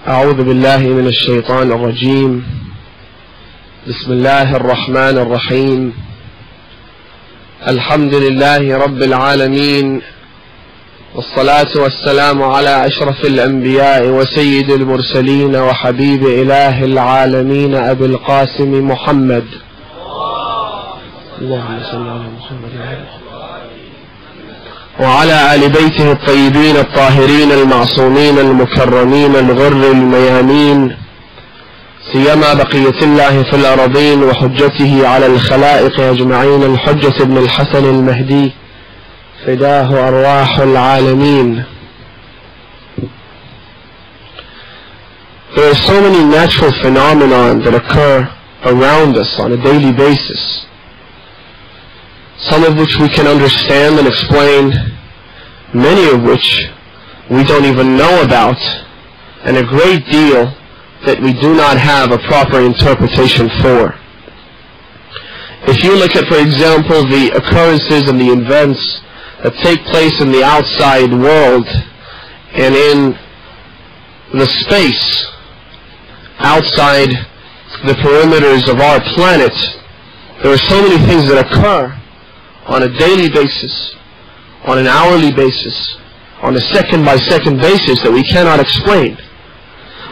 أعوذ بالله من الشيطان الرجيم. بسم الله الرحمن الرحيم. الحمد لله رب العالمين، والصلاة والسلام على أشرف الأنبياء وسيد المرسلين وحبيب إله العالمين أبي القاسم محمد. اللهم صل على محمد وعلى آل بيته الطيبين الطاهرين المعصومين المكرمين الغر الميامين، سيما بقية الله في الأرضين وحجته على الخلائق أجمعين، الحجة ابن الحسن المهدي فداه أرواح العالمين. There are so many natural phenomena that occur around us on a daily basis, some of which we can understand and explain, many of which we don't even know about, and a great deal that we do not have a proper interpretation for. If you look at, for example, the occurrences and the events that take place in the outside world and in the space outside the perimeters of our planet, there are so many things that occur on a daily basis, on an hourly basis, on a second-by-second basis that we cannot explain.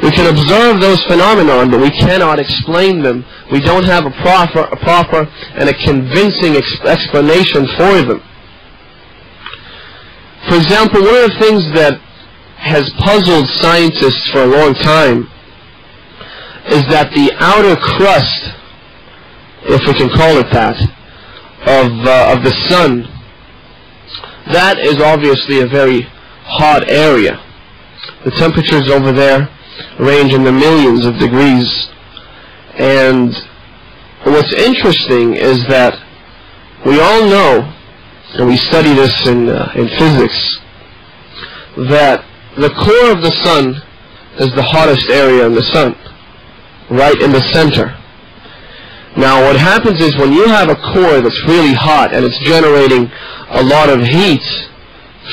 We can observe those phenomena, but we cannot explain them. We don't have a proper and a convincing explanation for them. For example, one of the things that has puzzled scientists for a long time is that the outer crust, if we can call it that, of the sun, that is obviously a very hot area. The temperatures over there range in the millions of degrees, and what's interesting is that we all know, and we study this in physics, that the core of the sun is the hottest area in the sun, right in the center. Now what happens is when you have a core that's really hot and it's generating a lot of heat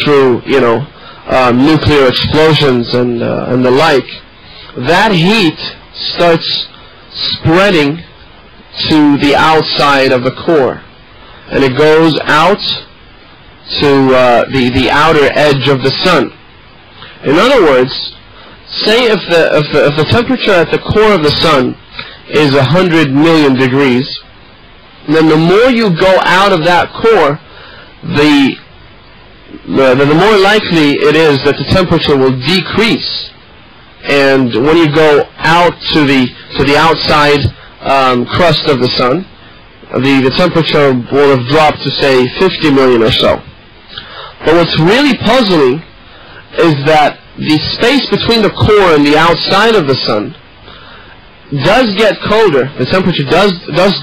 through, nuclear explosions and the like, that heat starts spreading to the outside of the core, and it goes out to the outer edge of the sun. In other words, say if the temperature at the core of the sun is 100 million degrees, then the more you go out of that core, the more likely it is that the temperature will decrease. And when you go out to the outside crust of the sun, the temperature will have dropped to, say, 50 million or so. But what's really puzzling is that the space between the core and the outside of the sun does get colder. The temperature does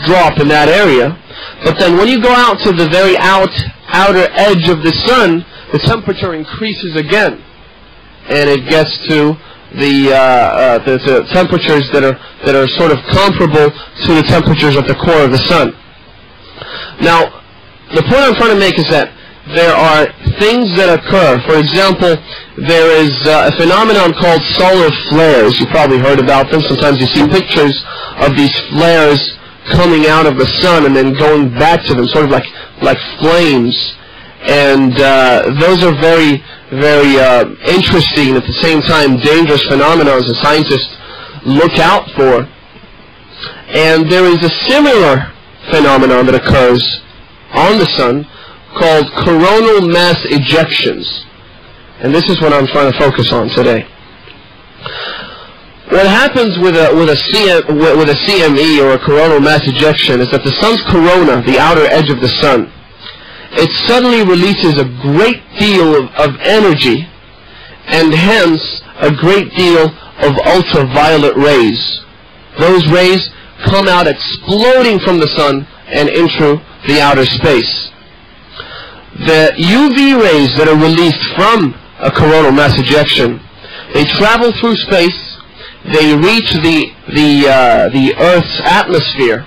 drop in that area, but then when you go out to the very outer edge of the sun, the temperature increases again, and it gets to the temperatures that are sort of comparable to the temperatures at the core of the sun. Now, the point I'm trying to make is that there are things that occur. For example, there is a phenomenon called solar flares. You've probably heard about them. Sometimes you see pictures of these flares coming out of the sun and then going back to them, sort of like flames. And those are very, very interesting and at the same time dangerous phenomena as scientists look out for. And there is a similar phenomenon that occurs on the sun called coronal mass ejections. And this is what I'm trying to focus on today. What happens with a CME, or a coronal mass ejection, is that the sun's corona, the outer edge of the sun, it suddenly releases a great deal of energy, and hence a great deal of ultraviolet rays. Those rays come out exploding from the sun and into the outer space. The UV rays that are released from a coronal mass ejection, they travel through space, they reach the Earth's atmosphere,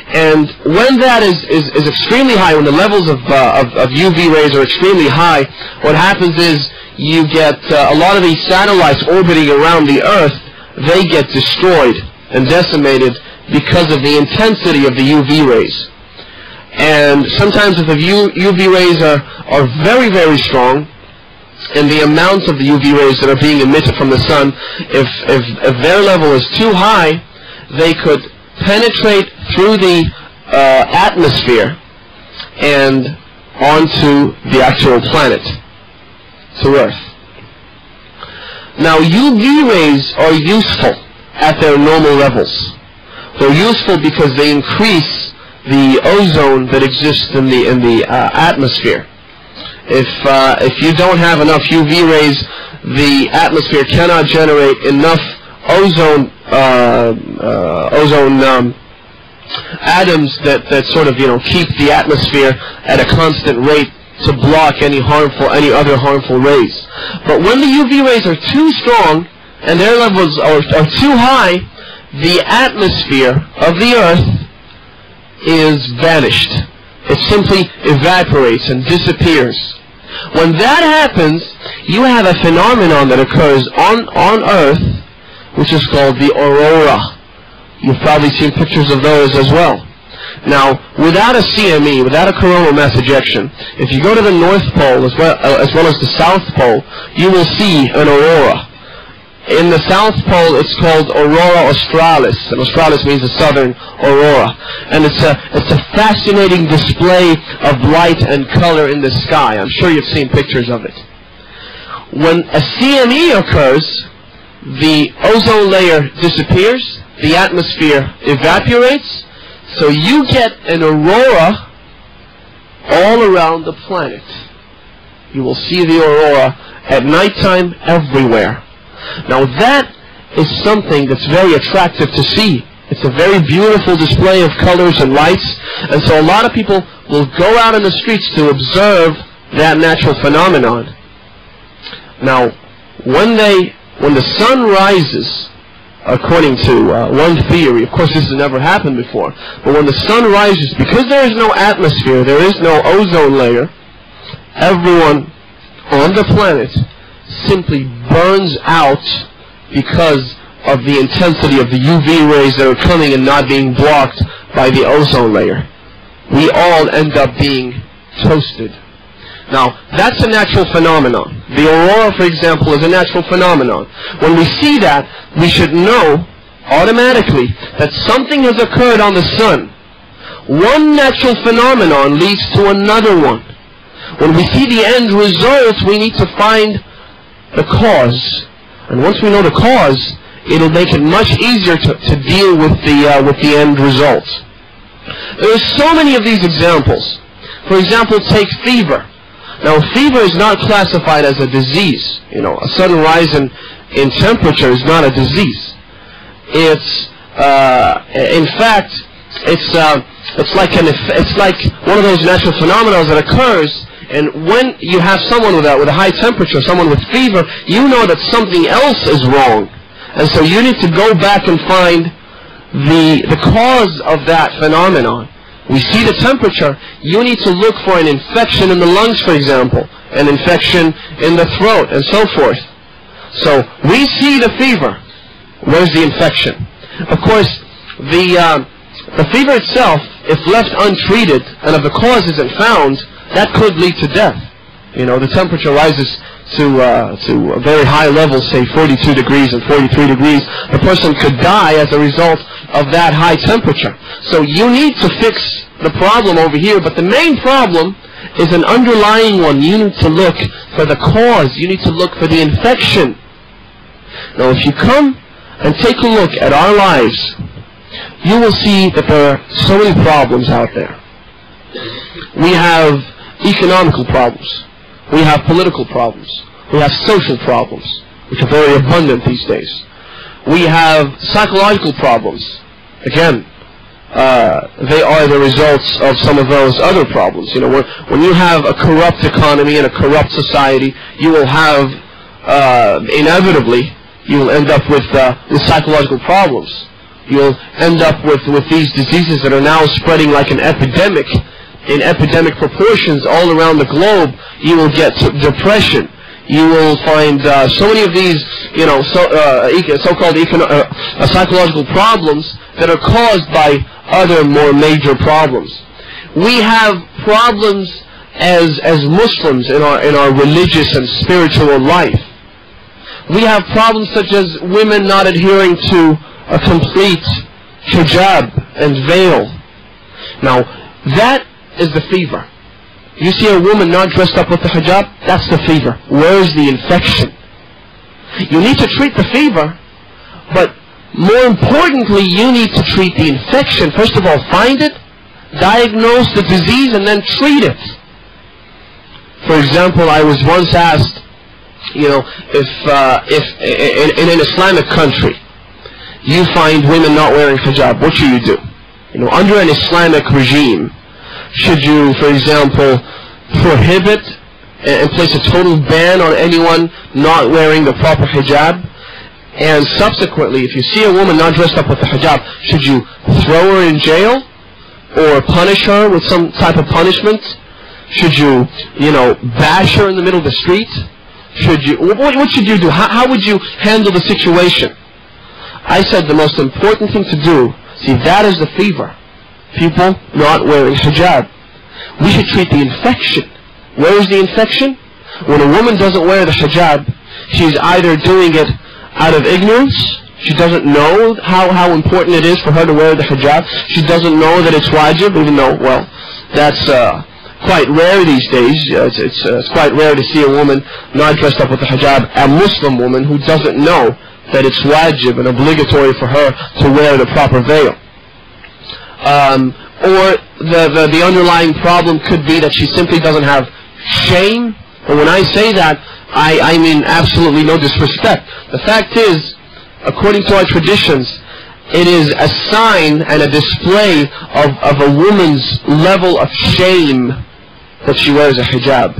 and when that is extremely high, when the levels of UV rays are extremely high, what happens is you get a lot of these satellites orbiting around the Earth, they get destroyed and decimated because of the intensity of the UV rays. And sometimes if the UV rays are very, very strong, and the amount of the UV rays that are being emitted from the sun, if their level is too high, they could penetrate through the atmosphere and onto the actual planet, to Earth. Now, UV rays are useful at their normal levels. They're useful because they increase the ozone that exists in the atmosphere. If you don't have enough UV rays, the atmosphere cannot generate enough ozone atoms that sort of keep the atmosphere at a constant rate to block any other harmful rays. But when the UV rays are too strong and their levels are too high, the atmosphere of the Earth is vanished. It simply evaporates and disappears. When that happens, you have a phenomenon that occurs on Earth, which is called the aurora. You've probably seen pictures of those as well. Now, without a CME, without a coronal mass ejection, if you go to the North Pole as well as the South Pole, you will see an aurora. In the South Pole, it's called Aurora Australis, and Australis means the southern aurora. And it's a fascinating display of light and color in the sky. I'm sure you've seen pictures of it. When a CME occurs, the ozone layer disappears, the atmosphere evaporates, so you get an aurora all around the planet. You will see the aurora at nighttime everywhere. Now that is something that's very attractive to see. It's a very beautiful display of colors and lights, and so a lot of people will go out in the streets to observe that natural phenomenon. Now, when the sun rises, according to one theory, of course this has never happened before, but when the sun rises, because there is no atmosphere, there is no ozone layer, everyone on the planet simply burns out because of the intensity of the UV rays that are coming and not being blocked by the ozone layer. We all end up being toasted. Now, that's a natural phenomenon. The aurora, for example, is a natural phenomenon. When we see that, we should know automatically that something has occurred on the sun. One natural phenomenon leads to another one. When we see the end result, we need to find the cause. And once we know the cause, it'll make it much easier to deal with the end result. There are so many of these examples. For example, take fever. Now, fever is not classified as a disease. A sudden rise in temperature is not a disease. It's, in fact, it's like one of those natural phenomena that occurs. And when you have someone with a high temperature, someone with fever, you know that something else is wrong. And so you need to go back and find the cause of that phenomenon. We see the temperature, you need to look for an infection in the lungs, for example, an infection in the throat, and so forth. So we see the fever. Where's the infection? Of course, the fever itself, if left untreated, and if the cause isn't found, that could lead to death. The temperature rises to very high levels, say 42 degrees and 43 degrees. The person could die as a result of that high temperature. So you need to fix the problem over here, but the main problem is an underlying one. You need to look for the cause. You need to look for the infection. Now, if you come and take a look at our lives, you will see that there are so many problems out there. We have economical problems. We have political problems. We have social problems, which are very abundant these days. We have psychological problems. Again, they are the results of some of those other problems. When you have a corrupt economy and a corrupt society, you will have, inevitably, you will end up with psychological problems. You'll end up with these diseases that are now spreading like an epidemic, in epidemic proportions all around the globe. You will get depression. You will find so many of these so-called psychological problems that are caused by other more major problems. We have problems as Muslims in our religious and spiritual life. We have problems such as women not adhering to a complete hijab and veil. Now, that is the fever. You see a woman not dressed up with the hijab, that's the fever. Where's the infection? You need to treat the fever, but more importantly, you need to treat the infection. First of all, find it, diagnose the disease, and then treat it. For example, I was once asked, if in an Islamic country you find women not wearing hijab, what should you do? Under an Islamic regime, should you, for example, prohibit and place a total ban on anyone not wearing the proper hijab? And subsequently, if you see a woman not dressed up with the hijab, should you throw her in jail or punish her with some type of punishment? Should you, bash her in the middle of the street? What should you do? How would you handle the situation? I said the most important thing to do, see, that is the fever. People not wearing hijab. We should treat the infection. Where is the infection? When a woman doesn't wear the hijab, she's either doing it out of ignorance. She doesn't know how important it is for her to wear the hijab. She doesn't know that it's wajib, even though, well, that's quite rare these days. It's quite rare to see a woman not dressed up with the hijab, a Muslim woman who doesn't know that it's wajib and obligatory for her to wear the proper veil. Or the underlying problem could be that she simply doesn't have shame. And when I say that, I mean absolutely no disrespect. The fact is, according to our traditions, it is a sign and a display of a woman's level of shame that she wears a hijab.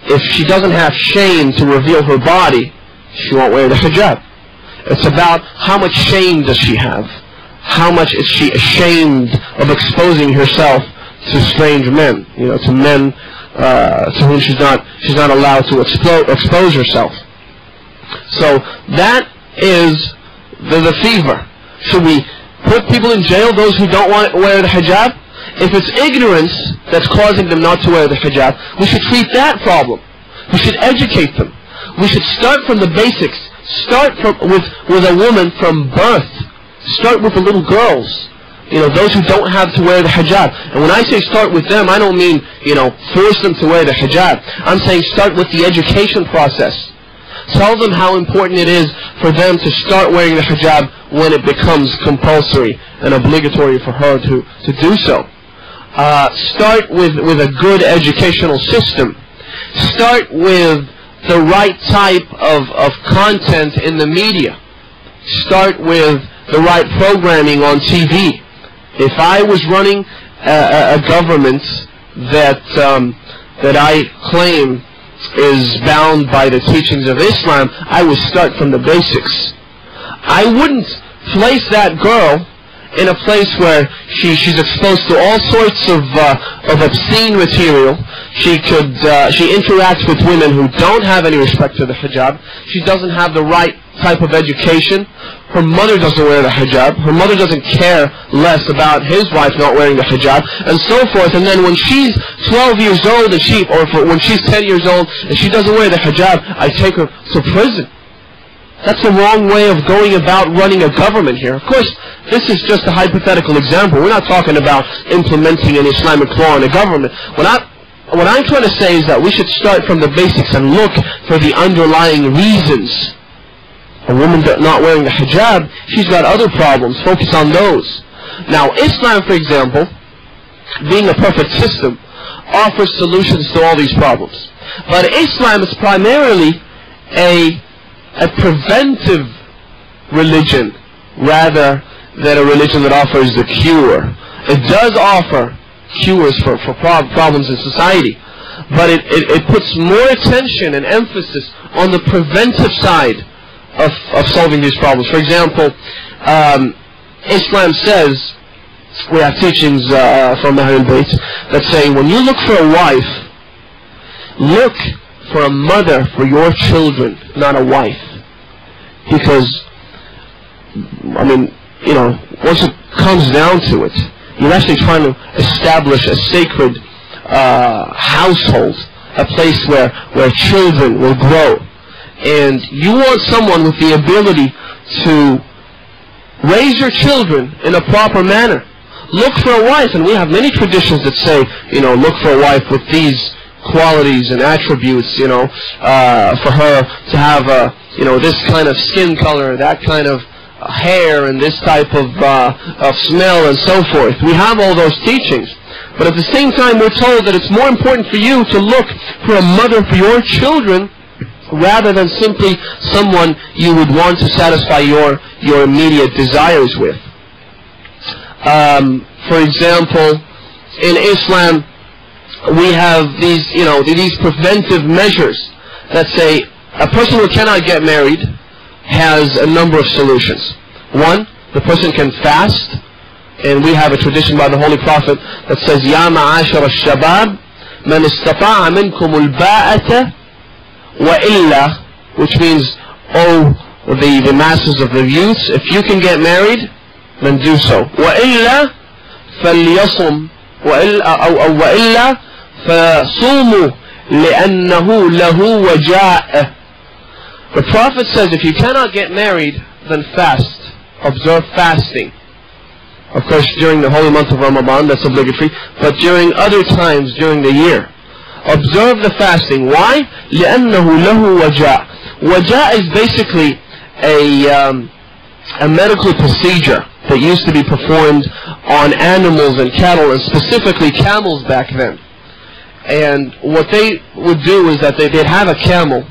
If she doesn't have shame to reveal her body, she won't wear the hijab. It's about how much shame does she have. How much is she ashamed of exposing herself to strange men, to men to whom she's not allowed to expose herself. So that is the fever. Should we put people in jail, those who don't want to wear the hijab? If it's ignorance that's causing them not to wear the hijab, we should treat that problem. We should educate them. We should start from the basics. Start with a woman from birth. Start with the little girls, those who don't have to wear the hijab. And when I say start with them, I don't mean, force them to wear the hijab. I'm saying start with the education process. Tell them how important it is for them to start wearing the hijab when it becomes compulsory and obligatory for her to do so. Start with a good educational system. Start with the right type of content in the media. Start with the right programming on TV. If I was running a government that I claim is bound by the teachings of Islam, I would start from the basics. I wouldn't place that girl in a place where she's exposed to all sorts of obscene material. She interacts with women who don't have any respect for the hijab. She doesn't have the right type of education. Her mother doesn't wear the hijab. Her mother doesn't care less about his wife not wearing the hijab, and so forth. And then when she's 12 years old, when she's 10 years old and she doesn't wear the hijab, I take her to prison. That's the wrong way of going about running a government here. Of course, this is just a hypothetical example. We're not talking about implementing an Islamic law in a government. What I'm trying to say is that we should start from the basics and look for the underlying reasons. A woman not wearing the hijab, she's got other problems. Focus on those. Now, Islam, for example, being a perfect system, offers solutions to all these problems. But Islam is primarily a preventive religion rather than a religion that offers the cure. It does offer cures for problems in society, but it puts more attention and emphasis on the preventive side of solving these problems. For example, Islam says, we have teachings from Mahdi Al-Bayt that say, when you look for a wife, look for a mother for your children, not a wife. Because, I mean, you know, once it comes down to it, you're actually trying to establish a sacred household, a place where children will grow. And you want someone with the ability to raise your children in a proper manner. Look for a wife, and we have many traditions that say, you know, look for a wife with these qualities and attributes, you know, for her to have, you know, this kind of skin color, that kind of hair, and this type of smell, and so forth. We have all those teachings. But at the same time, we're told that it's more important for you to look for a mother for your children rather than simply someone you would want to satisfy your immediate desires with. For example, in Islam, we have these, you know, these preventive measures that say a person who cannot get married has a number of solutions. One, the person can fast, and we have a tradition by the Holy Prophet that says, "Ya ma'ashara al-shabab, man istata'a minkum al-ba'ata wa illa," which means, oh, the masses of the youths, if you can get married, then do so. Wa illa falyasum wa illa fasumu li'annahu lahu waja'. The Prophet says, if you cannot get married, then fast. Observe fasting. Of course, during the holy month of Ramadan, that's obligatory, but during other times during the year, observe the fasting. Why? لأنه له وجاء. Waja' is basically a medical procedure that used to be performed on animals and cattle, and specifically camels back then. And what they would do is that they'd have a camel.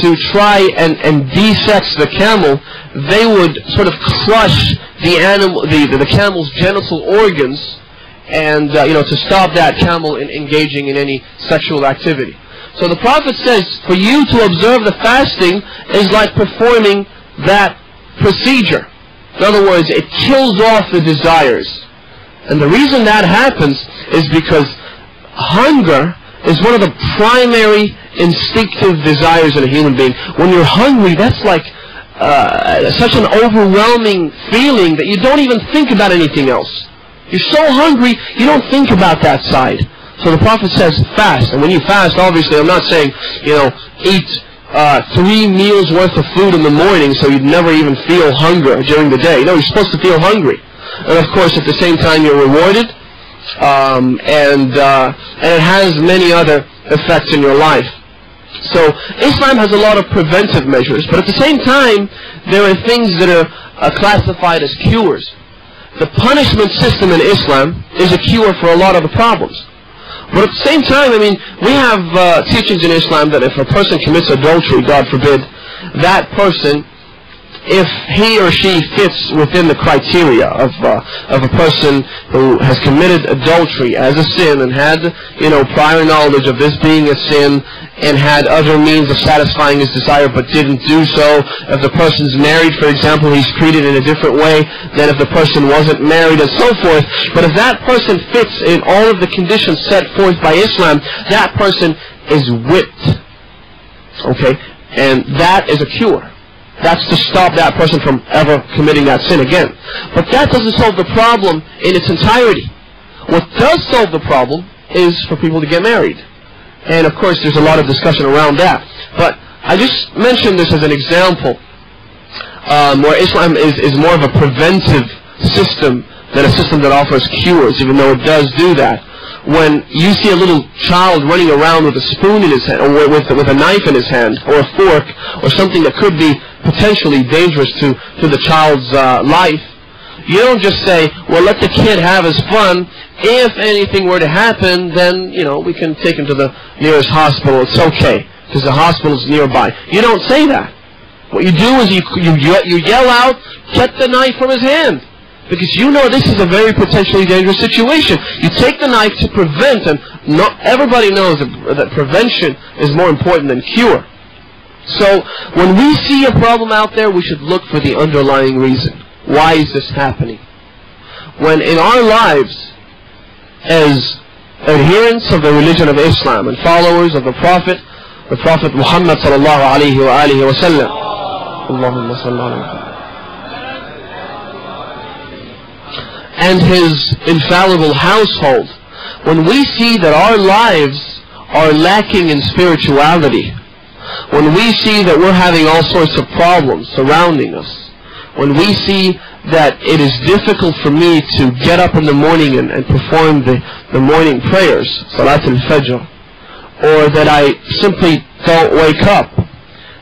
To try and de-sex the camel, they would sort of crush the camel's genital organs, and you know, to stop that camel in engaging in any sexual activity. So the Prophet says, for you to observe the fasting is like performing that procedure. In other words, it kills off the desires. And the reason that happens is because hunger is one of the primary instinctive desires in a human being. When you're hungry, that's like such an overwhelming feeling that you don't even think about anything else. You're so hungry, you don't think about that side. So the Prophet says, fast. And when you fast, obviously, I'm not saying, you know, eat 3 meals worth of food in the morning so you'd never even feel hunger during the day. No, you're supposed to feel hungry. And of course, at the same time, you're rewarded. And it has many other effects in your life. So Islam has a lot of preventive measures, but at the same time, there are things that are classified as cures. The punishment system in Islam is a cure for a lot of the problems. But at the same time, I mean, we have teachings in Islam that if a person commits adultery, God forbid, that person, if he or she fits within the criteria of a person who has committed adultery as a sin and had, you know, prior knowledge of this being a sin and had other means of satisfying his desire but didn't do so. If the person's married, for example, he's treated in a different way than if the person wasn't married, and so forth. But if that person fits in all of the conditions set forth by Islam, that person is whipped. Okay? And that is a cure. That's to stop that person from ever committing that sin again. But that doesn't solve the problem in its entirety. What does solve the problem is for people to get married. And of course there's a lot of discussion around that. But I just mentioned this as an example where Islam is more of a preventive system than a system that offers cures, even though it does do that. When you see a little child running around with a spoon in his hand, or with a knife in his hand, or a fork, or something that could be potentially dangerous to the child's life, you don't just say, well, let the kid have his fun. If anything were to happen, then, you know, we can take him to the nearest hospital. It's okay, because the hospital's nearby. You don't say that. What you do is you yell out, get the knife from his hand. Because you know this is a very potentially dangerous situation. You take the knife to prevent, and not everybody knows that prevention is more important than cure. So when we see a problem out there, we should look for the underlying reason. Why is this happening? When in our lives, as adherents of the religion of Islam and followers of the Prophet Muhammad sallallahu alaihi wasallam, Allahumma salli ala Muhammad. And his infallible household, when we see that our lives are lacking in spirituality, when we see that we're having all sorts of problems surrounding us, when we see that it is difficult for me to get up in the morning and perform the morning prayers, Salat al-Fajr, or that I simply don't wake up,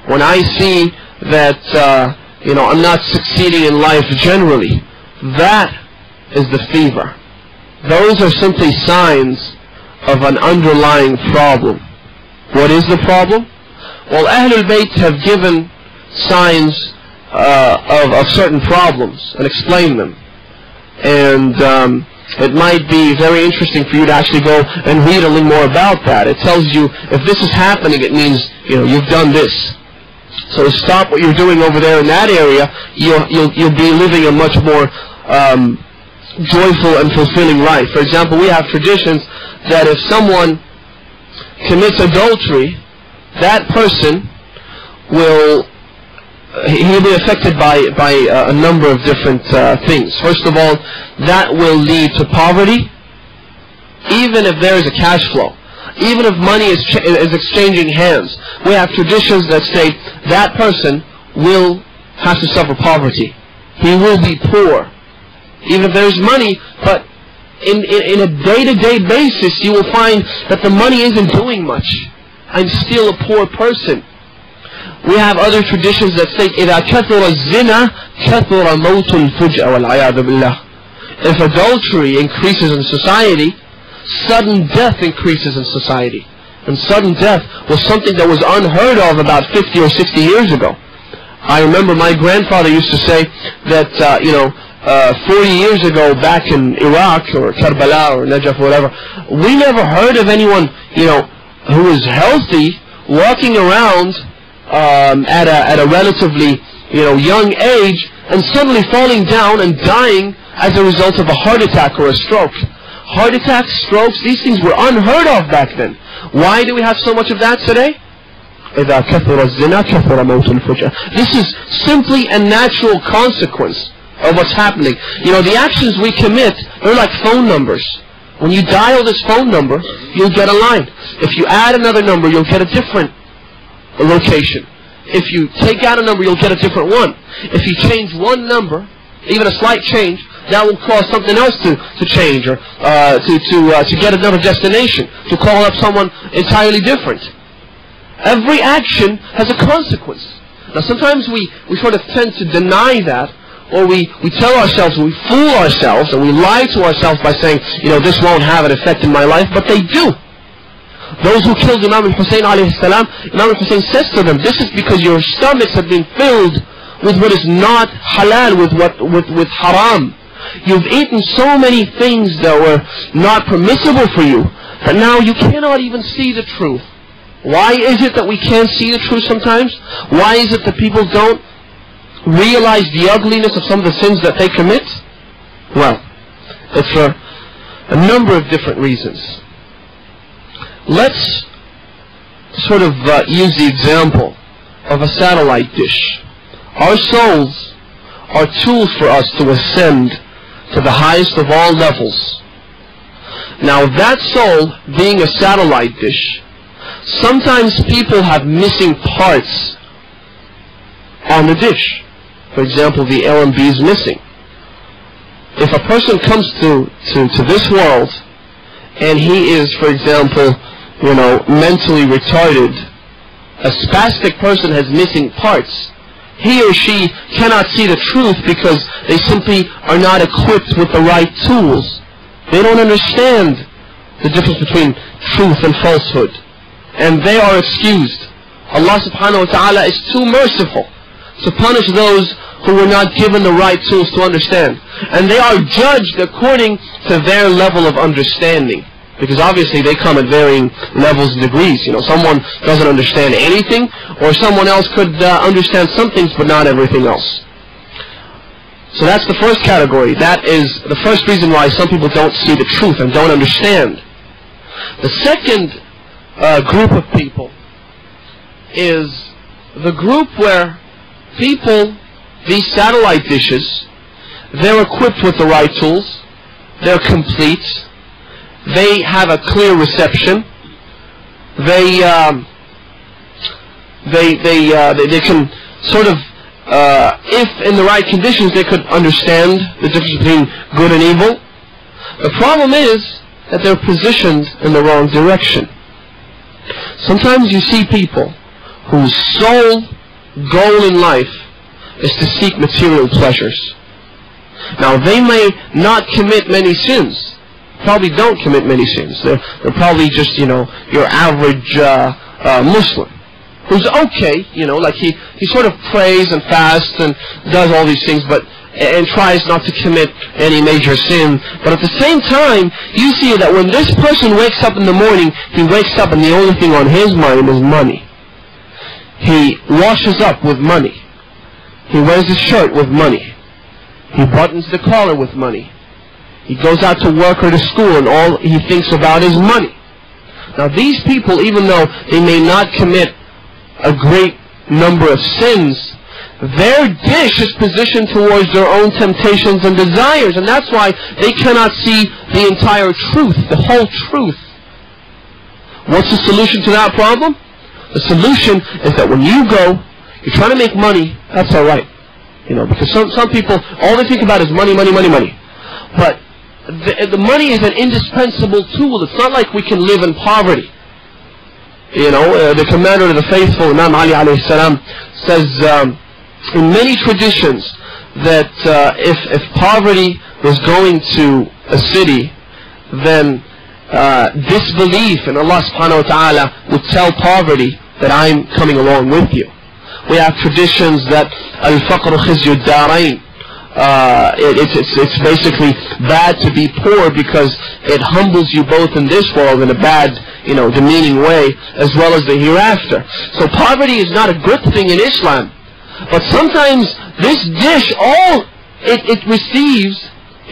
when I see that I'm not succeeding in life generally, that is the fever. Those are simply signs of an underlying problem. What is the problem? Well, Ahlul Bayt have given signs of certain problems and explain them. And it might be very interesting for you to actually go and read a little more about that. It tells you if this is happening, it means you've done this. So stop what you're doing over there in that area. You'll be living a much more joyful and fulfilling life. For example, we have traditions that if someone commits adultery, that person he'll be affected by a number of different things. First of all, that will lead to poverty, even if there is a cash flow. Even if money is exchanging hands. We have traditions that state that person will have to suffer poverty. He will be poor. Even if there is money, but in a day-to-day basis, you will find that the money isn't doing much. I'm still a poor person. We have other traditions that say, إِذَا كَثُرَ الزِّنَا كَثُرَ مَوْتُ الْفُجْأَ وَالْعَيَاذُ بِاللَّهِ. If adultery increases in society, sudden death increases in society. And sudden death was something that was unheard of about 50 or 60 years ago. I remember my grandfather used to say that, 40 years ago back in Iraq or Karbala or Najaf or whatever, we never heard of anyone, who was healthy walking around at a relatively, young age and suddenly falling down and dying as a result of a heart attack or a stroke. Heart attacks, strokes, these things were unheard of back then. Why do we have so much of that today? إِذَا كَثُرَ الزِّنَا كَثُرَ مَوْتُ الْفُجْأَ. This is simply a natural consequence of what's happening. The actions we commit, they're like phone numbers. When you dial this phone number, you'll get a line. If you add another number, you'll get a different location. If you take out a number, you'll get a different one. If you change one number, even a slight change, that will cause something else to change, or to get another destination, to call up someone entirely different. Every action has a consequence. Now sometimes we sort of tend to deny that, or we tell ourselves, we fool ourselves, and we lie to ourselves by saying, this won't have an effect in my life, but they do. Those who killed Imam al-Hussein alayhi salam, Imam al-Hussein says to them, this is because your stomachs have been filled with what is not halal, with haram. You've eaten so many things that were not permissible for you, that now you cannot even see the truth. Why is it that we can't see the truth sometimes? Why is it that people don't realize the ugliness of some of the sins that they commit? Well, it's for a number of different reasons. Let's sort of use the example of a satellite dish. Our souls are tools for us to ascend to the highest of all levels. Now that soul, being a satellite dish, sometimes people have missing parts on the dish. For example, the LMB is missing. If a person comes to this world and he is, for example, mentally retarded, a spastic person has missing parts, he or she cannot see the truth because they simply are not equipped with the right tools. They don't understand the difference between truth and falsehood, and they are excused. Allah subhanahu wa ta'ala is too merciful to punish those who were not given the right tools to understand. And they are judged according to their level of understanding. Because obviously they come at varying levels and degrees. Someone doesn't understand anything, or someone else could understand some things but not everything else. So that's the first category. That is the first reason why some people don't see the truth and don't understand. The second group of people is the group where people, these satellite dishes, they're equipped with the right tools. They're complete. They have a clear reception. They can sort of, if in the right conditions, they could understand the difference between good and evil. The problem is that they're positioned in the wrong direction. Sometimes you see people whose sole goal in life is to seek material pleasures. Now, they may not commit many sins. Probably don't commit many sins. They're probably just, your average Muslim, who's okay, like he sort of prays and fasts and does all these things, and tries not to commit any major sin. But at the same time, you see that when this person wakes up in the morning, he wakes up and the only thing on his mind is money. He washes up with money. He wears his shirt with money. He buttons the collar with money. He goes out to work or to school and all he thinks about is money. Now these people, even though they may not commit a great number of sins, their dish is positioned towards their own temptations and desires, and that's why they cannot see the entire truth, the whole truth. What's the solution to that problem? The solution is that when you go, you're trying to make money, that's alright. Because some people, all they think about is money, money, money, money. But the money is an indispensable tool. It's not like we can live in poverty. The commander of the faithful, Imam Ali alayhi salam, says in many traditions that if poverty was going to a city, then disbelief in Allah subhanahu wa ta'ala would tell poverty that I'm coming along with you. We have traditions that al-faqru khizyu ad-darain. It's basically bad to be poor because it humbles you both in this world in a bad, demeaning way, as well as the hereafter. So poverty is not a good thing in Islam. But sometimes this dish, all it receives,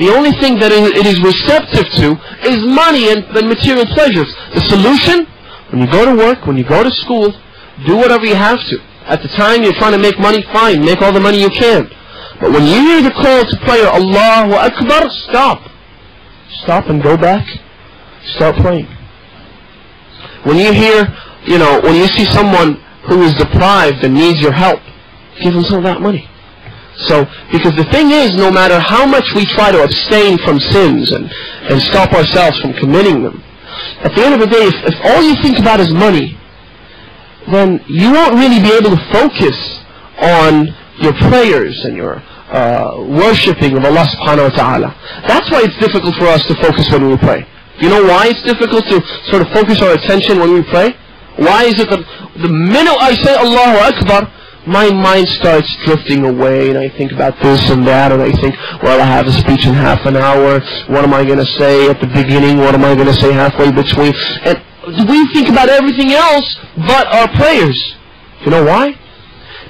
the only thing that it is receptive to is money and material pleasures. The solution, when you go to work, when you go to school, do whatever you have to. At the time you're trying to make money, fine, make all the money you can. But when you hear the call to prayer, Allahu Akbar, stop. Stop and go back. Start praying. When you hear, when you see someone who is deprived and needs your help, give them some of that money. So, because the thing is, no matter how much we try to abstain from sins and stop ourselves from committing them, at the end of the day, if all you think about is money, then you won't really be able to focus on your prayers and your worshipping of Allah subhanahu wa ta'ala. That's why it's difficult for us to focus when we pray. You know why it's difficult to sort of focus our attention when we pray? Why is it that the minute I say Allahu Akbar, my mind starts drifting away and I think about this and that, and I think, well, I have a speech in half an hour, what am I going to say at the beginning, what am I going to say halfway between, and we think about everything else but our prayers. You know why?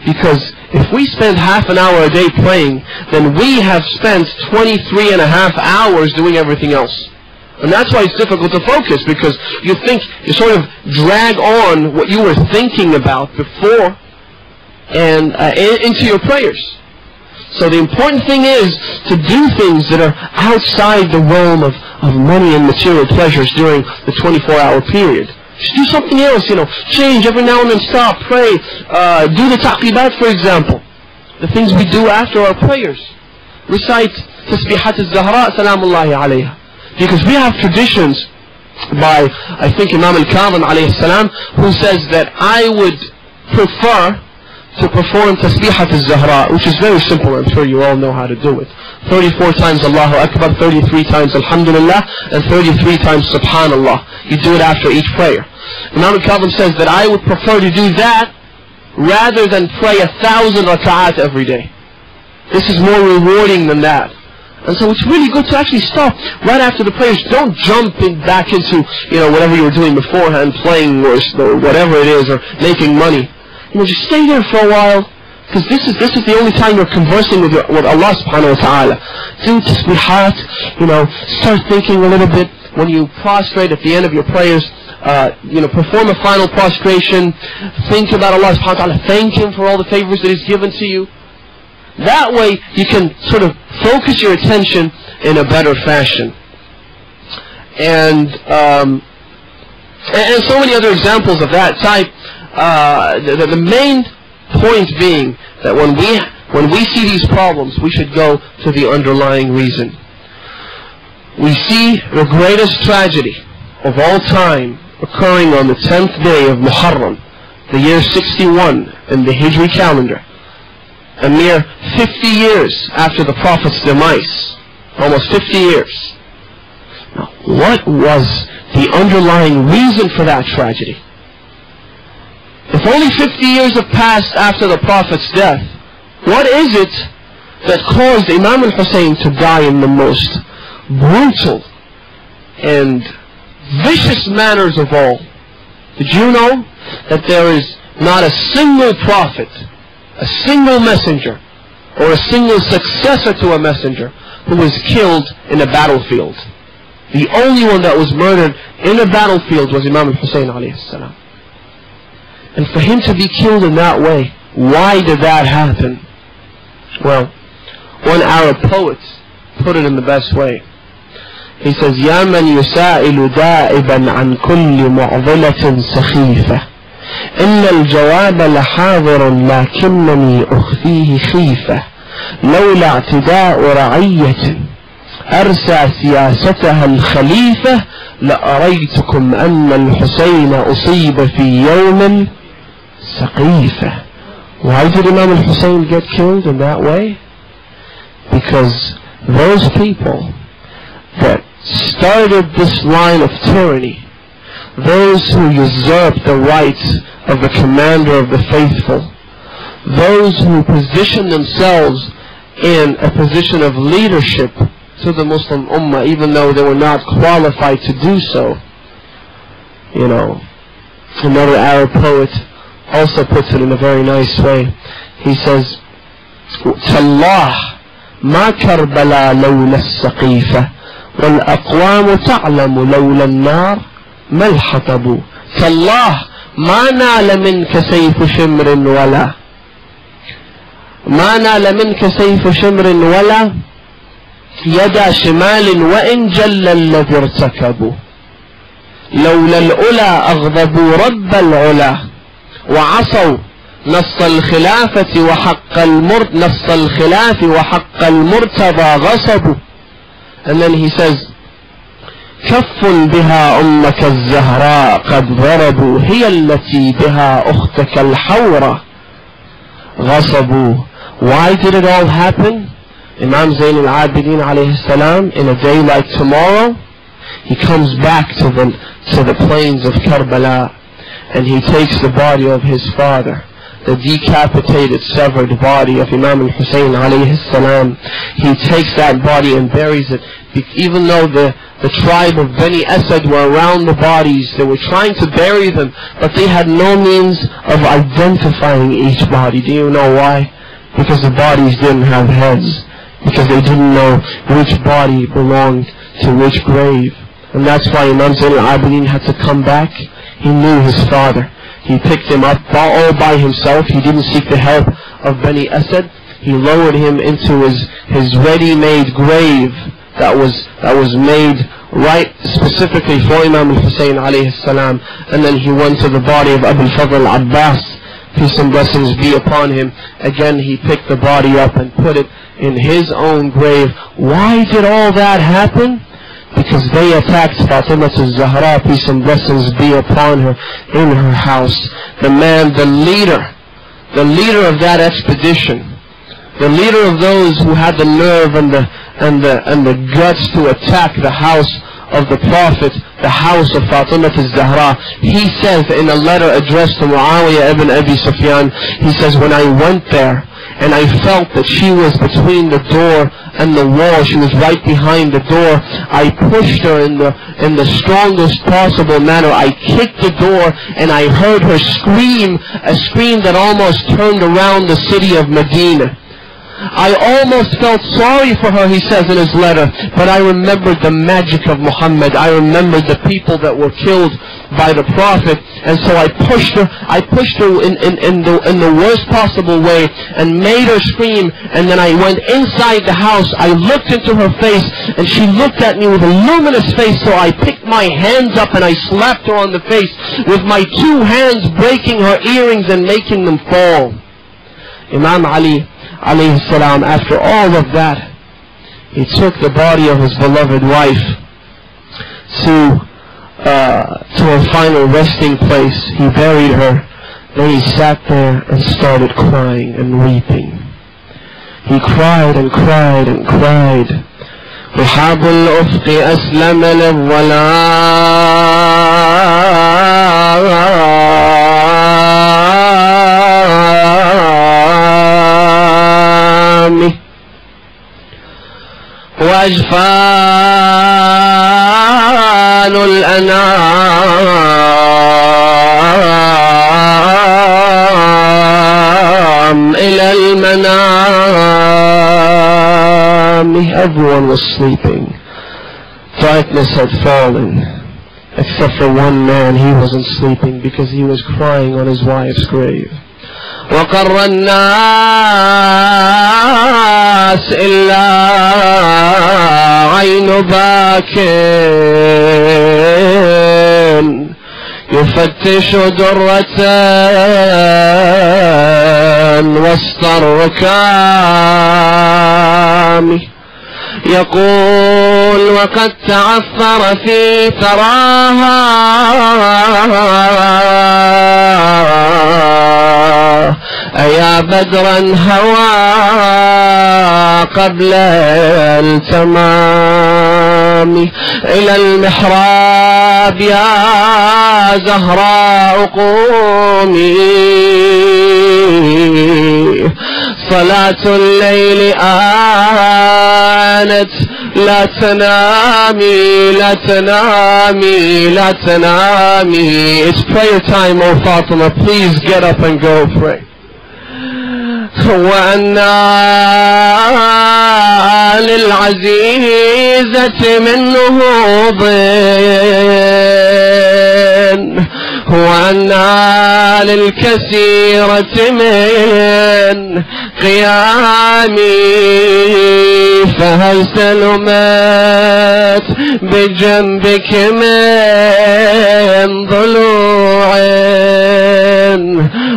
Because if we spend half an hour a day praying, then we have spent 23 and a half hours doing everything else. And that's why it's difficult to focus, because you sort of drag on what you were thinking about before and into your prayers. So the important thing is to do things that are outside the realm of money and material pleasures during the 24-hour period. Just do something else, change every now and then, stop, pray, do the taqibat, for example. The things we do after our prayers. Recite Tasbihat al-Zahra, salamullahi alayha. Because we have traditions by, I think, Imam Al-Kadhim alayhi salam, who says that I would prefer to perform Tasbihat al-Zahra, which is very simple, I'm sure you all know how to do it. 34 times Allahu Akbar, 33 times Alhamdulillah, and 33 times Subhanallah. You do it after each prayer. Imam Al-Kadhim says that I would prefer to do that rather than pray 1,000 rak'at every day. This is more rewarding than that. And so it's really good to actually stop right after the prayers. Don't jump back into, whatever you were doing beforehand, playing or whatever it is, or making money. Just stay there for a while, because this is the only time you're conversing with Allah subhanahu wa ta'ala. Do tasbihat, start thinking a little bit when you prostrate at the end of your prayers. perform a final prostration, think about Allah subhanahu wa ta'ala, thank Him for all the favors that He's given to you. That way you can sort of focus your attention in a better fashion. And so many other examples of that type. The main point being that when we see these problems, we should go to the underlying reason. We see the greatest tragedy of all time occurring on the 10th day of Muharram, the year 61 in the Hijri calendar, a mere 50 years after the Prophet's demise, almost 50 years. Now, what was the underlying reason for that tragedy? If only 50 years have passed after the Prophet's death, what is it that caused Imam al-Hussein to die in the most brutal and vicious manners of all? Did you know that there is not a single prophet, a single messenger, or a single successor to a messenger who was killed in a battlefield? The only one that was murdered in a battlefield was Imam al-Hussein alayhi salam. And for him to be killed in that way, why did that happen? Well, one Arab poet put it in the best way. He says, يا من يسائل دائبا عن كل معضلة سخيفة إن الجواب لحاضر لكنني أخفيه خيفة لولا اعتداء رعية أرسى سياستها الخليفة لأريتكم أن الحسين أصيب في يوم سقيفة. Why did Imam al-Hussein get killed in that way? Because those people that started this line of tyranny, those who usurped the rights of the commander of the faithful, those who positioned themselves in a position of leadership to the Muslim Ummah, even though they were not qualified to do so. Another Arab poet also puts it in a very nice way. He says, تالله ما كربلا لولا السقيفة والأقوام تعلم لولا النار ما الحطب تالله ما نال منك سيف شمر ولا ما نال منك سيف شمر ولا يدا شمال وإن جل الذي ارتكبوا لولا الأولى أغضبوا رب العلا وعصوا نص الخلافة وحق المرتضى غصبوا. And then he says, كف بها أمك الزهراء قد ضربوا هي التي بها أختك الحورة غصبوا. Why did it all happen? Imam Zayn al-Abidin alayhi salam, in a day like tomorrow, he comes back to the plains of Karbala, and he takes the body of his father, the decapitated, severed body of Imam al-Hussein alayhi salam. He takes that body and buries it. Even though the tribe of Bani Asad were around the bodies, they were trying to bury them, but they had no means of identifying each body. Do you know why? Because the bodies didn't have heads. Because they didn't know which body belonged to which grave. And that's why Imam Zayn al-Abidin had to come back. He knew his father. He picked him up all by himself. He didn't seek the help of Bani Asad. He lowered him into his ready-made grave that was made right specifically for Imam al-Hussein alayhi salam. And then he went to the body of Abu al-Fadl al-Abbas, peace and blessings be upon him. Again, he picked the body up and put it in his own grave. Why did all that happen? Because they attacked Fatima al-Zahra, peace and blessings be upon her, in her house. The leader of that expedition, the leader of those who had the nerve and the guts to attack the house of the Prophet, the house of Fatima al-Zahra, he says in a letter addressed to Muawiyah ibn Abi Sufyan, he says, when I went there and I felt that she was between the door and the wall, she was right behind the door, I pushed her in the strongest possible manner. I kicked the door and I heard her scream, a scream that almost turned around the city of Medina. I almost felt sorry for her, he says in his letter, but I remembered the magic of Muhammad. I remembered the people that were killed by the Prophet, and so I pushed her in the worst possible way and made her scream, and then I went inside the house. I looked into her face, and she looked at me with a luminous face, so I picked my hands up and I slapped her on the face with my 2 hands, breaking her earrings and making them fall. Imam Ali alayhi salam, after all of that, he took the body of his beloved wife to her final resting place. He buried her. Then he sat there and started crying and weeping. He cried and cried and cried. رحاب الأفق أسلم للظلام وأجفان الأنام إلى المنام. Everyone was sleeping. Darkness had fallen, except for one man. He wasn't sleeping because he was crying on his wife's grave. وقر الناس إلا عين باك يفتش درة وسط الركام يقول وقد تعثر في ثراها أيا بدرا هوى قبل التمام إلى المحراب يا زهراء قومي صلاة الليل آنت لا تنامي لا تنامي لا تنامي. It's prayer time, O Fatima. Please get up and go pray. وأنا للعزيزة من نهوض وأنا للكثيرة من قيامي فهل سلمت بجنبك من ضلوع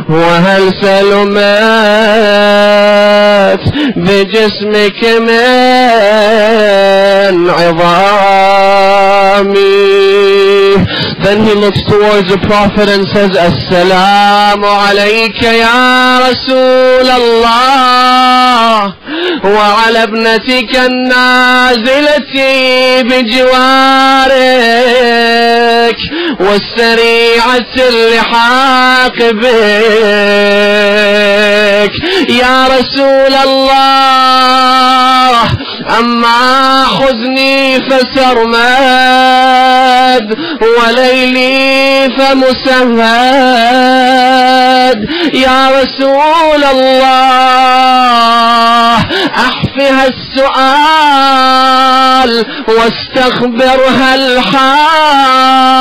وهل سلمت بجسمك من عظامي. Then he looks towards the Prophet and says, Assalamu alayka ya Rasul Allah wa ala ibnatika an-nazilati bijiwarik was-sari'ati al-lihaq bik ya Rasul Allah أما حزني فسرمد وليلي فمسهد يا رسول الله أحفها السؤال واستخبرها الحال.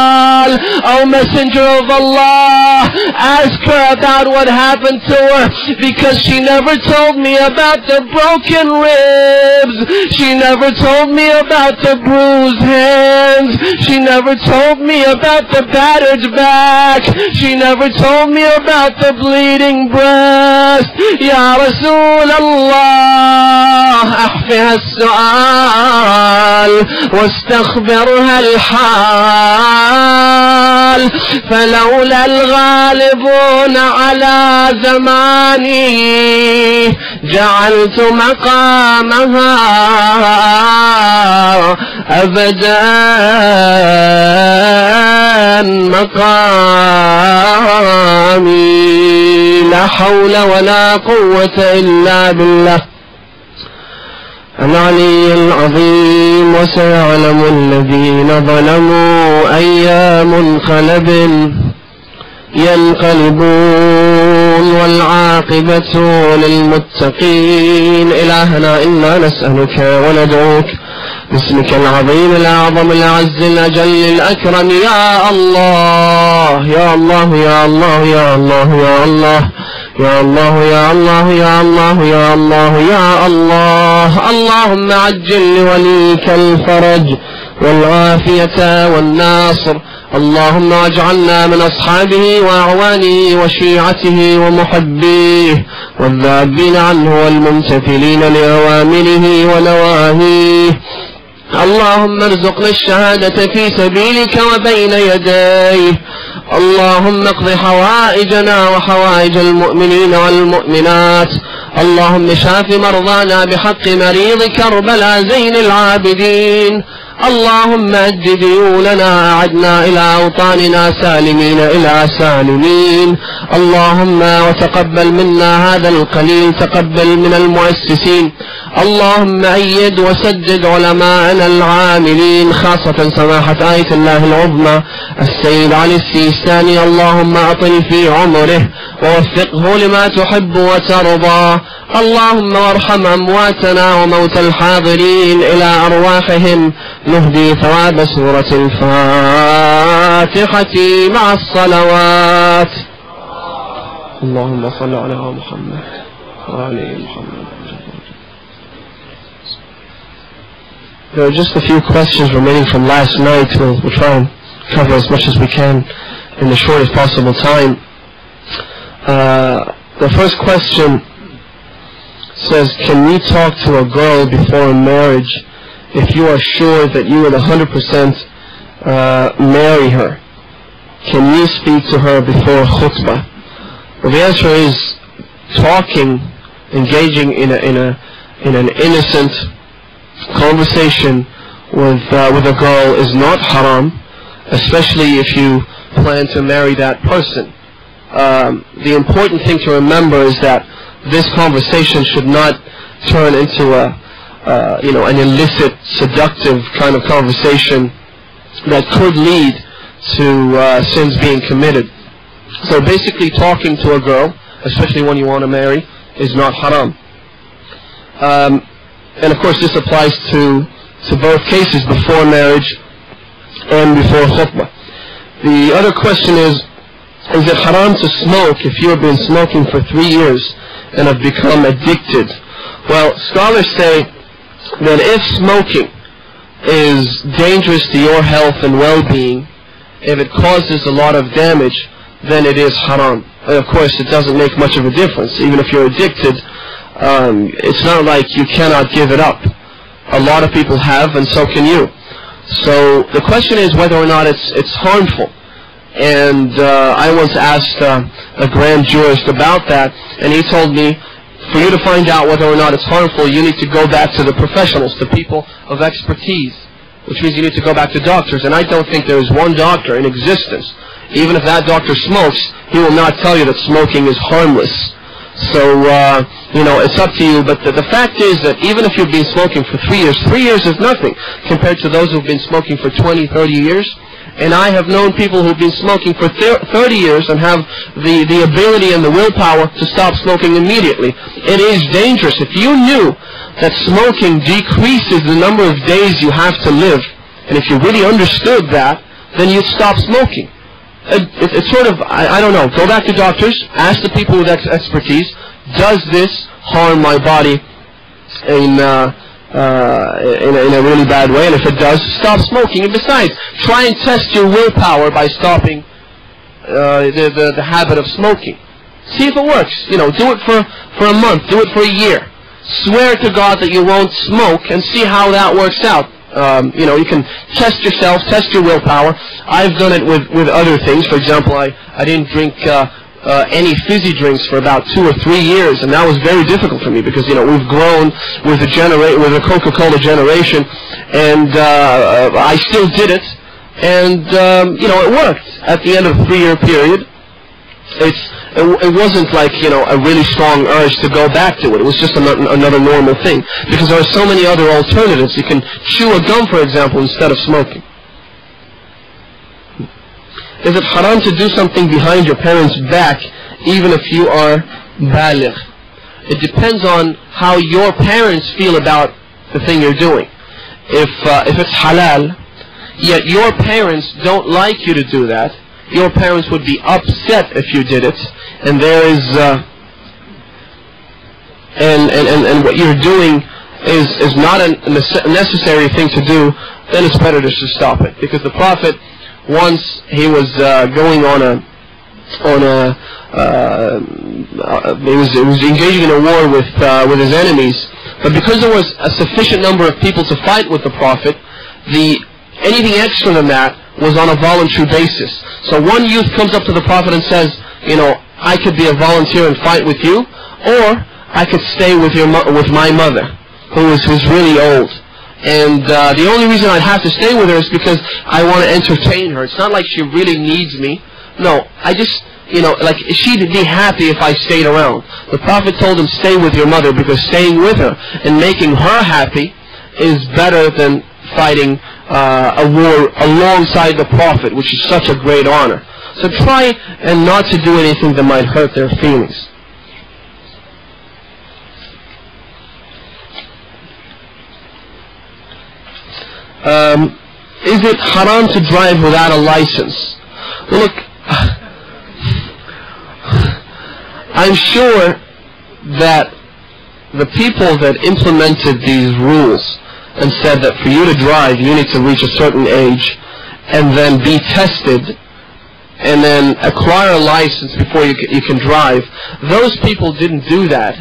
O Messenger of Allah, ask her about what happened to her, because she never told me about the broken ribs. She never told me about the bruised hands. She never told me about the battered back. She never told me about the bleeding breast. Ya Rasul Allah, أحفها السؤال واستخبرها الحال فلولا الغالبون على زماني جعلت مقامها أبدا مقامي. لا حول ولا قوة إلا بالله العلي العظيم. وسيعلم الذين ظلموا أي منقلب ينقلبون والعاقبة للمتقين. إلهنا إنا نسألك وندعوك باسمك العظيم الأعظم الأعز الأجل الأكرم يا الله يا الله يا الله يا الله يا الله يا الله يا الله يا الله يا الله يا الله. اللهم عجل لوليك الفرج والعافية والناصر. اللهم اجعلنا من أصحابه وأعوانه وشيعته ومحبيه والذابين عنه والممتثلين لأوامره ونواهيه. اللهم ارزقنا الشهادة في سبيلك وبين يديه. اللهم اقض حوائجنا وحوائج المؤمنين والمؤمنات. اللهم شاف مرضانا بحق مريض كربلاء زين العابدين. اللهم أد ديوننا أعدنا إلى أوطاننا سالمين إلى سالمين. اللهم وتقبل منا هذا القليل، تقبل من المؤسسين. اللهم أيد وسدد علماءنا العاملين، خاصة سماحة آية الله العظمى السيد علي السيستاني. اللهم أطل في عمره ووفقه لما تحب وترضى. اللهم وارحم أمواتنا وموت الحاضرين. إلى أرواحهم نهدي ثواب سورة الفاتحة مع الصلوات. اللهم صل على محمد وعلى محمد. There are just a few questions remaining from last night. We'll try and cover as much as we can in the shortest possible time. The first question says, can we talk to a girl before marriage if you are sure that you will 100% marry her? Can you speak to her before khutbah? Well, the answer is talking, engaging in an innocent conversation with a girl is not haram, especially if you plan to marry that person. The important thing to remember is that this conversation should not turn into an illicit, seductive kind of conversation that could lead to sins being committed. So basically, talking to a girl, especially when you want to marry, is not haram. And of course, this applies to both cases, before marriage and before khutbah. The other question is it haram to smoke if you have been smoking for 3 years and have become addicted? Well, scholars say that if smoking is dangerous to your health and well-being, if it causes a lot of damage, then it is haram. And of course, it doesn't make much of a difference. Even if you're addicted, it's not like you cannot give it up. A lot of people have, and so can you. So the question is whether or not it's harmful. And I once asked a grand jurist about that, and he told me, for you to find out whether or not it's harmful, you need to go back to the professionals, the people of expertise, which means you need to go back to doctors. And I don't think there is one doctor in existence, even if that doctor smokes, he will not tell you that smoking is harmless. So, it's up to you. But the fact is that even if you've been smoking for 3 years, 3 years is nothing compared to those who've been smoking for 20, 30 years. And I have known people who've been smoking for 30 years and have the ability and the willpower to stop smoking immediately. It is dangerous. If you knew that smoking decreases the number of days you have to live, and if you really understood that, then you'd stop smoking. It's sort of, I don't know, go back to doctors, ask the people with expertise, does this harm my body in a really bad way? And if it does, stop smoking. And besides, try and test your willpower by stopping the habit of smoking. See if it works. Do it for a month, do it for a year. Swear to God that you won't smoke and see how that works out. You can test yourself, test your willpower. I've done it with other things. For example, I didn't drink any fizzy drinks for about 2 or 3 years, and that was very difficult for me because we've grown with the Coca-Cola generation, and I still did it, and it worked at the end of a 3-year period. It wasn't like a really strong urge to go back to it. It was just another normal thing because there are so many other alternatives. You can chew a gum, for example, instead of smoking. Is it haram to do something behind your parents' back even if you are baligh? It depends on how your parents feel about the thing you're doing. if it's halal, yet your parents don't like you to do that, your parents would be upset if you did it, and there is and what you're doing is not a necessary thing to do, then it's better to just stop it. Because the Prophet, once he was going he was engaging in a war with his enemies, but because there was a sufficient number of people to fight with the Prophet, anything extra than that was on a voluntary basis. So one youth comes up to the Prophet and says, I could be a volunteer and fight with you, or I could stay with my mother, who's really old. And the only reason I'd have to stay with her is because I want to entertain her. It's not like she really needs me. No, I just, like she'd be happy if I stayed around. The Prophet told him, stay with your mother, because staying with her and making her happy is better than fighting a war alongside the Prophet, which is such a great honor. So try and not to do anything that might hurt their feelings. Is it haram to drive without a license? Well, look, I'm sure that the people that implemented these rules and said that for you to drive you need to reach a certain age and then be tested and then acquire a license before you can drive, those people didn't do that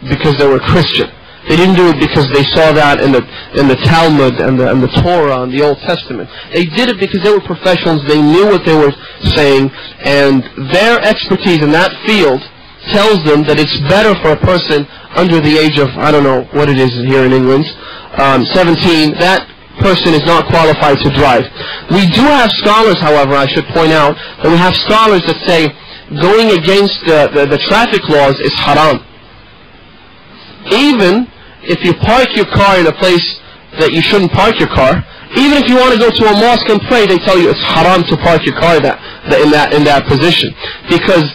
because they were Christian. They didn't do it because they saw that in the Talmud and the Torah and the Old Testament. They did it because they were professionals. They knew what they were saying, and their expertise in that field tells them that it's better for a person under the age of, I don't know what it is here in England, 17, that person is not qualified to drive. We do have scholars, however, I should point out, that we have scholars that say going against the traffic laws is haram. Even if you park your car in a place that you shouldn't park your car, even if you want to go to a mosque and pray, they tell you it's haram to park your car in that position, because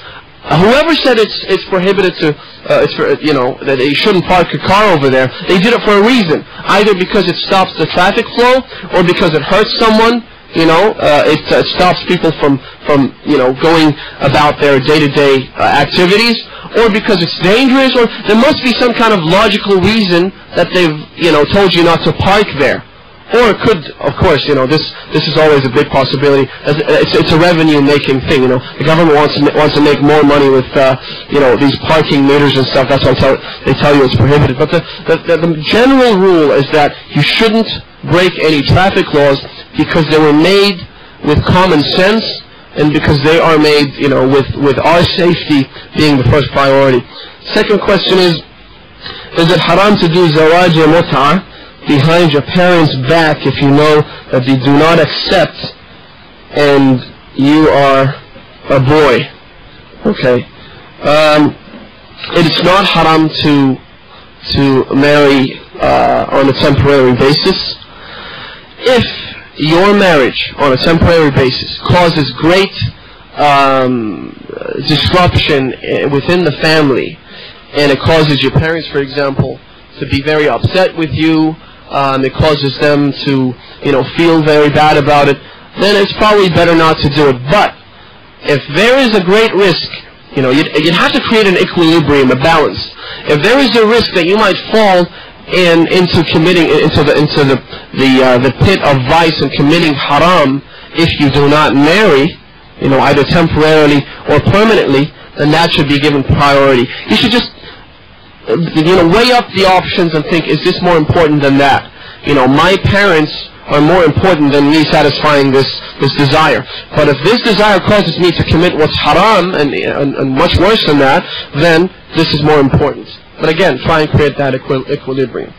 whoever said it's prohibited to that you shouldn't park your car over there, they did it for a reason, either because it stops the traffic flow or because it hurts someone. It stops people from going about their day-to-day activities, or because it's dangerous, or there must be some kind of logical reason that they've told you not to park there. Or it could, of course, this is always a big possibility. It's a revenue-making thing. The government wants to make more money with these parking meters and stuff. That's why they tell you it's prohibited. But the general rule is that you shouldn't break any traffic laws because they were made with common sense and because they are made, with our safety being the first priority. Second question is it haram to do zawaj mut'ah behind your parents' back if you know that they do not accept and you are a boy? Okay. It's not haram to marry on a temporary basis. If your marriage on a temporary basis causes great disruption within the family, and it causes your parents, for example, to be very upset with you, it causes them to feel very bad about it, then it's probably better not to do it. But if there is a great risk, you'd have to create an equilibrium, a balance. If there is a risk that you might fall into committing into the pit of vice and committing haram if you do not marry, either temporarily or permanently, then that should be given priority. You should just weigh up the options and think, is this more important than that? My parents are more important than me satisfying this desire. But if this desire causes me to commit what's haram and much worse than that, then this is more important. But again, try and create that equilibrium.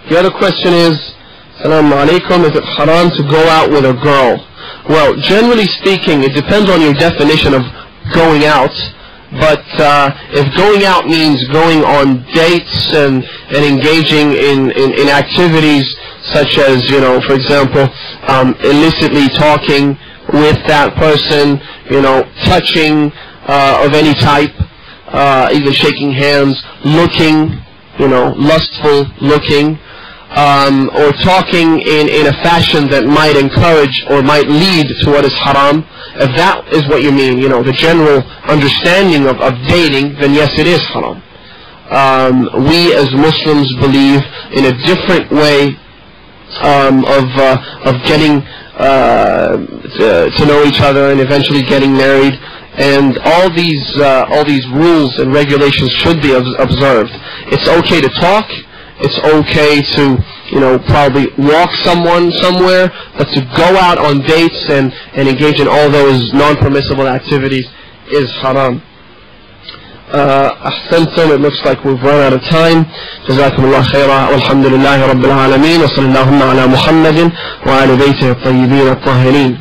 The other question is, Assalamu alaikum, is it haram to go out with a girl? Well, generally speaking, it depends on your definition of going out. But if going out means going on dates and engaging in activities such as, for example, illicitly talking with that person, touching of any type, even shaking hands, looking, lustful looking, or talking in a fashion that might encourage or might lead to what is haram, if that is what you mean, the general understanding of dating, then yes, it is haram. We as Muslims believe in a different way of getting to know each other and eventually getting married, and all these rules and regulations should be observed. It's okay to talk. It's okay to probably walk someone somewhere, but to go out on dates and engage in all those non-permissible activities is haram. أحسنتم. It looks like we've run out of time. جزاكم الله خيرا والحمد لله رب العالمين وصلى اللهم على محمد وعلى بيته الطيبين الطاهرين.